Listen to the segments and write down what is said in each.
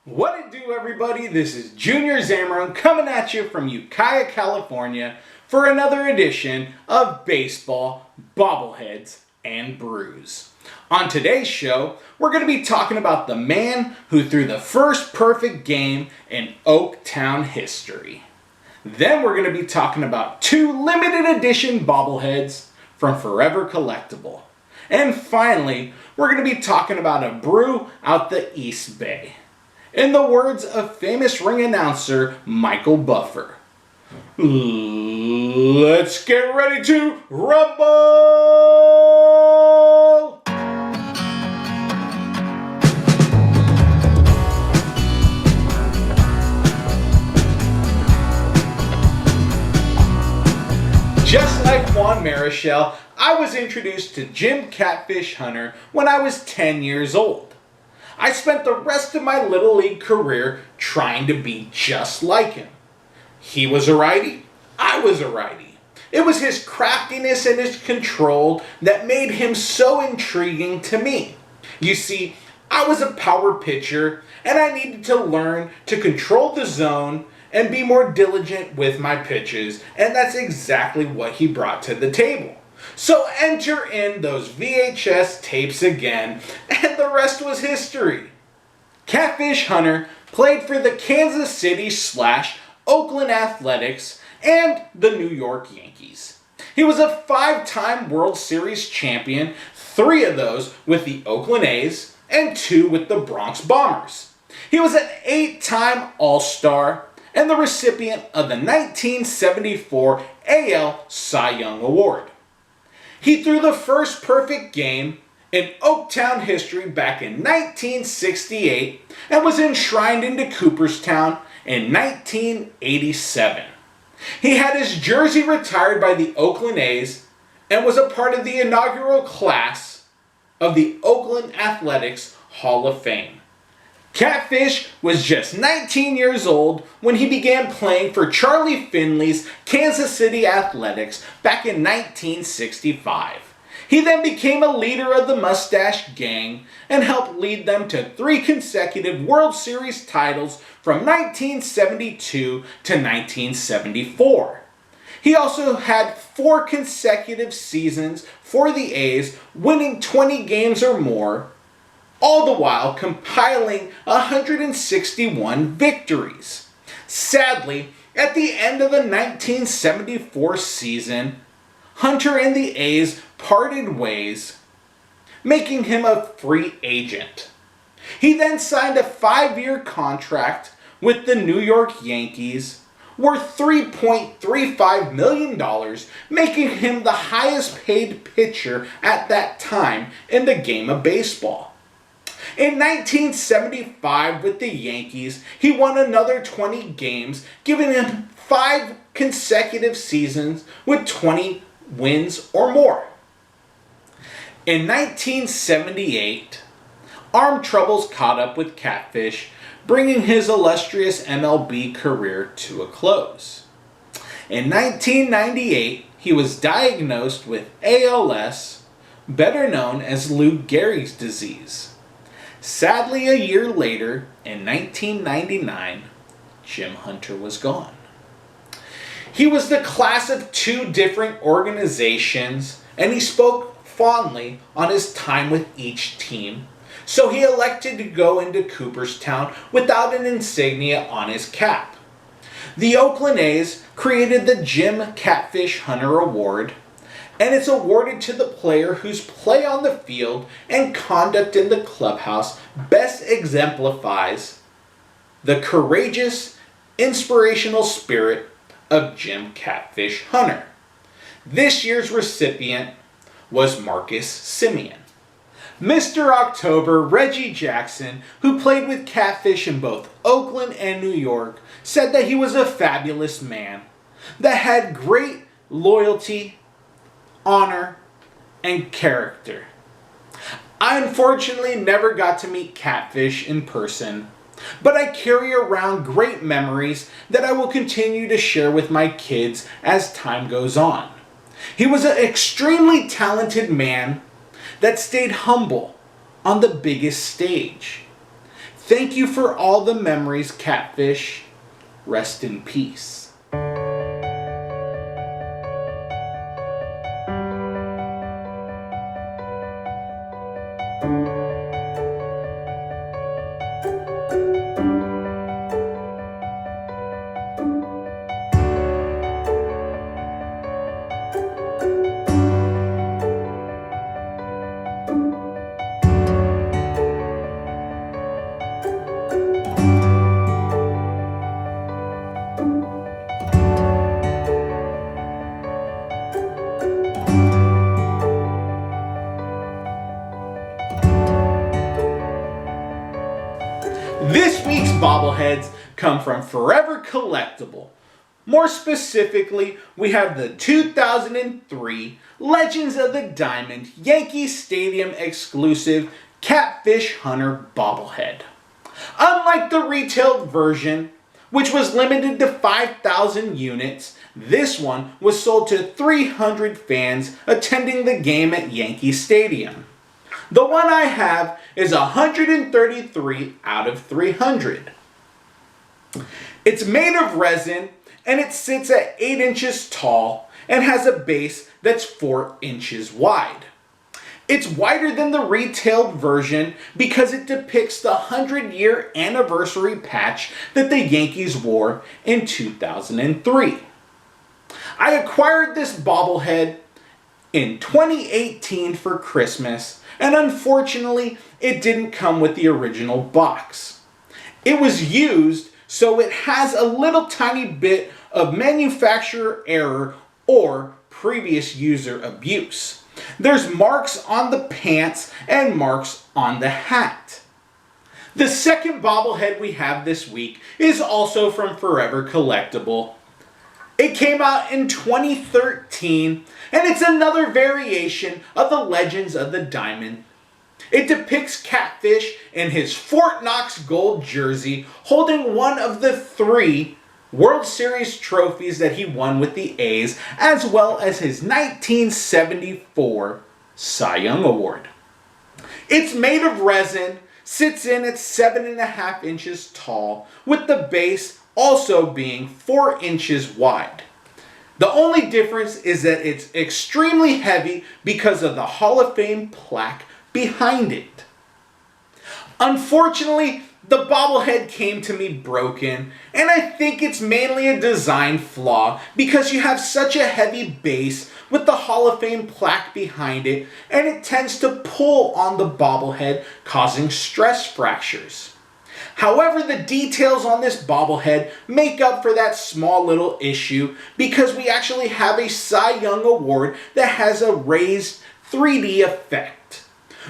What it do, everybody? This is Junior Zamron coming at you from Ukiah, California for another edition of Baseball, Bobbleheads, and Brews. On today's show, we're going to be talking about the man who threw the first perfect game in Oaktown history. Then we're going to be talking about two limited edition bobbleheads from Forever Collectibles. And finally, we're going to be talking about a brew out the East Bay. In the words of famous ring announcer Michael Buffer, let's get ready to rumble! Just like Juan Marichal, I was introduced to Jim Catfish Hunter when I was 10 years old. I spent the rest of my Little League career trying to be just like him. He was a righty, I was a righty. It was his craftiness and his control that made him so intriguing to me. You see, I was a power pitcher and I needed to learn to control the zone and be more diligent with my pitches, and that's exactly what he brought to the table. So enter in those VHS tapes again, and the rest was history. Catfish Hunter played for the Kansas City/Oakland Athletics and the New York Yankees. He was a 5-time World Series champion, 3 of those with the Oakland A's and 2 with the Bronx Bombers. He was an 8-time All-Star and the recipient of the 1974 AL Cy Young Award. He threw the first perfect game in Oaktown history back in 1968 and was enshrined into Cooperstown in 1987. He had his jersey retired by the Oakland A's and was a part of the inaugural class of the Oakland Athletics Hall of Fame. Catfish was just 19 years old when he began playing for Charlie Finley's Kansas City Athletics back in 1965. He then became a leader of the Mustache Gang and helped lead them to 3 consecutive World Series titles from 1972 to 1974. He also had 4 consecutive seasons for the A's, winning 20 games or more, all the while compiling 161 victories. Sadly, at the end of the 1974 season, Hunter and the A's parted ways, making him a free agent. He then signed a 5-year contract with the New York Yankees worth $3.35 million, making him the highest paid pitcher at that time in the game of baseball. In 1975 with the Yankees, he won another 20 games, giving him 5 consecutive seasons with 20 wins or more. In 1978, arm troubles caught up with Catfish, bringing his illustrious MLB career to a close. In 1998, he was diagnosed with ALS, better known as Lou Gehrig's disease. Sadly, a year later, in 1999, Jim Hunter was gone. He was the class of 2 different organizations, and he spoke fondly on his time with each team, so he elected to go into Cooperstown without an insignia on his cap. The Oakland A's created the Jim Catfish Hunter Award, and it's awarded to the player whose play on the field and conduct in the clubhouse best exemplifies the courageous, inspirational spirit of Jim Catfish Hunter. This year's recipient was Marcus Semien. Mr. October, Reggie Jackson, who played with Catfish in both Oakland and New York, said that he was a fabulous man that had great loyalty, honor, and character. I unfortunately never got to meet Catfish in person, but I carry around great memories that I will continue to share with my kids as time goes on. He was an extremely talented man that stayed humble on the biggest stage. Thank you for all the memories, Catfish. Rest in peace. This week's bobbleheads come from Forever Collectible. More specifically, we have the 2003 Legends of the Diamond Yankee Stadium exclusive Catfish Hunter bobblehead. Unlike the retail version, which was limited to 5,000 units, this one was sold to 300 fans attending the game at Yankee Stadium. The one I have is 133 out of 300. It's made of resin and it sits at 8 inches tall and has a base that's 4 inches wide. It's wider than the retailed version because it depicts the 100-year anniversary patch that the Yankees wore in 2003. I acquired this bobblehead in 2018 for Christmas, and unfortunately, it didn't come with the original box. It was used, so it has a little tiny bit of manufacturer error or previous user abuse. There's marks on the pants and marks on the hat. The second bobblehead we have this week is also from Forever Collectible. It came out in 2013, and it's another variation of the Legends of the Diamond. It depicts Catfish in his Fort Knox gold jersey holding one of the 3 World Series trophies that he won with the A's, as well as his 1974 Cy Young Award. It's made of resin, sits in at 7.5 inches tall, with the base also being 4 inches wide. The only difference is that it's extremely heavy because of the Hall of Fame plaque behind it. Unfortunately, the bobblehead came to me broken, and I think it's mainly a design flaw because you have such a heavy base with the Hall of Fame plaque behind it, and it tends to pull on the bobblehead, causing stress fractures. However, the details on this bobblehead make up for that small little issue because we actually have a Cy Young Award that has a raised 3D effect.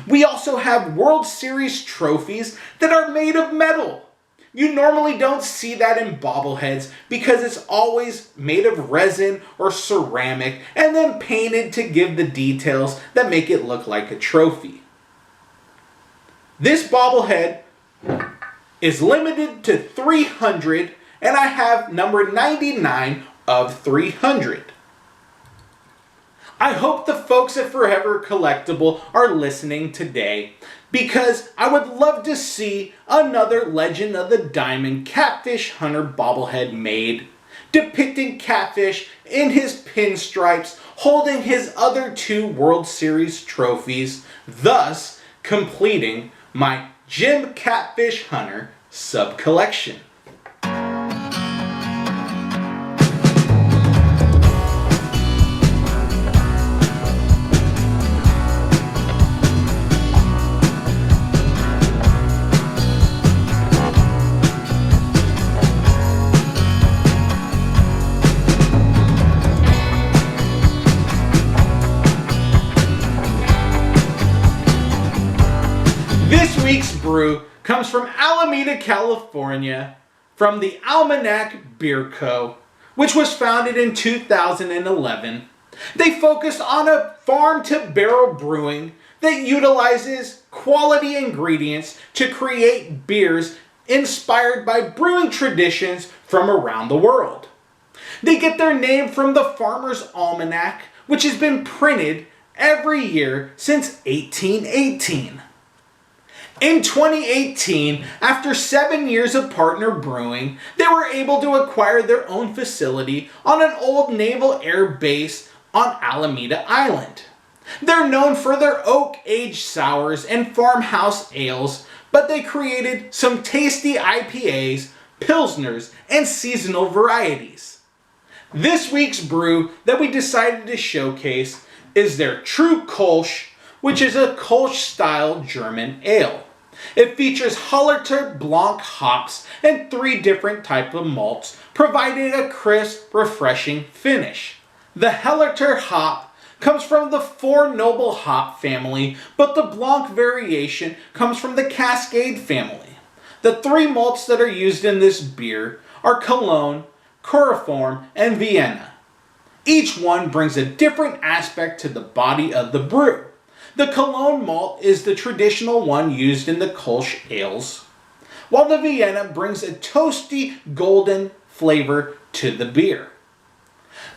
We also have World Series trophies that are made of metal. You normally don't see that in bobbleheads because it's always made of resin or ceramic and then painted to give the details that make it look like a trophy. This bobblehead is limited to 300, and I have number 99 of 300. I hope the folks at Forever Collectible are listening today because I would love to see another Legend of the Diamond Catfish Hunter bobblehead made, depicting Catfish in his pinstripes holding his other 2 World Series trophies, thus completing my Jim Catfish Hunter sub-collection. This week's brew comes from Alameda, California, from the Almanac Beer Co, which was founded in 2011. They focus on a farm-to-barrel brewing that utilizes quality ingredients to create beers inspired by brewing traditions from around the world. They get their name from the Farmer's Almanac, which has been printed every year since 1818. In 2018, after 7 years of partner brewing, they were able to acquire their own facility on an old naval air base on Alameda Island. They're known for their oak-aged sours and farmhouse ales, but they created some tasty IPAs, pilsners, and seasonal varieties. This week's brew that we decided to showcase is their True Kolsch, which is a Kolsch-style German ale. It features Hallertau Blanc hops and 3 different types of malts, providing a crisp, refreshing finish. The Hallertau hop comes from the 4 Noble hop family, but the Blanc variation comes from the Cascade family. The 3 malts that are used in this beer are Cologne, Chloroform, and Vienna. Each one brings a different aspect to the body of the brew. The Cologne malt is the traditional one used in the Kolsch ales, while the Vienna brings a toasty golden flavor to the beer.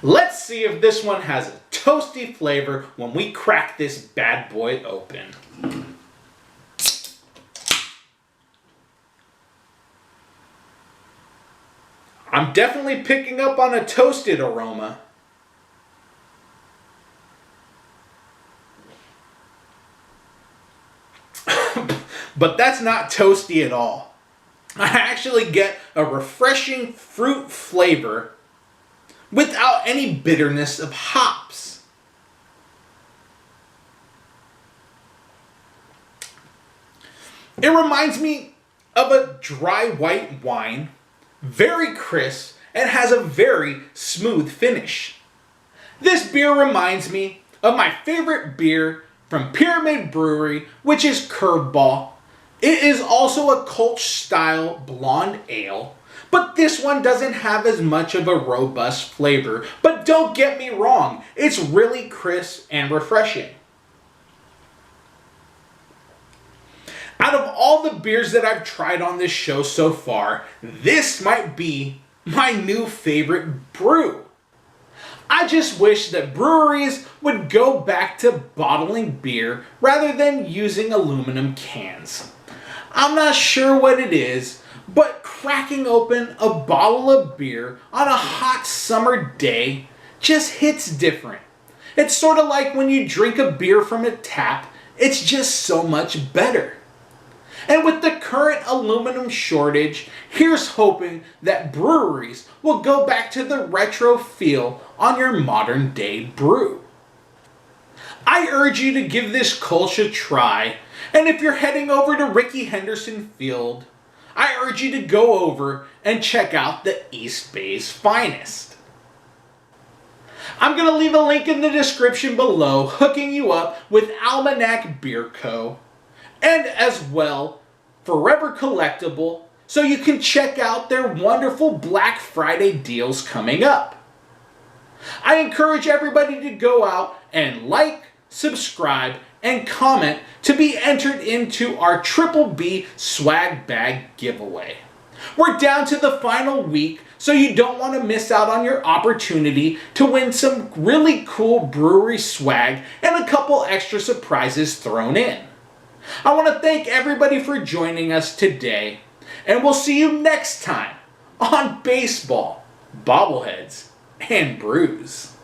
Let's see if this one has a toasty flavor when we crack this bad boy open. I'm definitely picking up on a toasted aroma. But that's not toasty at all. I actually get a refreshing fruit flavor without any bitterness of hops. It reminds me of a dry white wine, very crisp, and has a very smooth finish. This beer reminds me of my favorite beer from Pyramid Brewery, which is Curveball. It is also a Kolsch-style blonde ale, but this one doesn't have as much of a robust flavor. But don't get me wrong, it's really crisp and refreshing. Out of all the beers that I've tried on this show so far, this might be my new favorite brew. I just wish that breweries would go back to bottling beer rather than using aluminum cans. I'm not sure what it is, but cracking open a bottle of beer on a hot summer day just hits different. It's sort of like when you drink a beer from a tap, it's just so much better. And with the current aluminum shortage, here's hoping that breweries will go back to the retro feel on your modern day brew. I urge you to give this Kolsch a try, and if you're heading over to Rickey Henderson Field, I urge you to go over and check out the East Bay's finest. I'm going to leave a link in the description below hooking you up with Almanac Beer Co. and as well Forever Collectibles, so you can check out their wonderful Black Friday deals coming up. I encourage everybody to go out and like, subscribe, and comment to be entered into our Triple B swag bag giveaway. We're down to the final week, so you don't want to miss out on your opportunity to win some really cool brewery swag and a couple extra surprises thrown in. I want to thank everybody for joining us today, and we'll see you next time on Baseball, Bobbleheads, and Brews.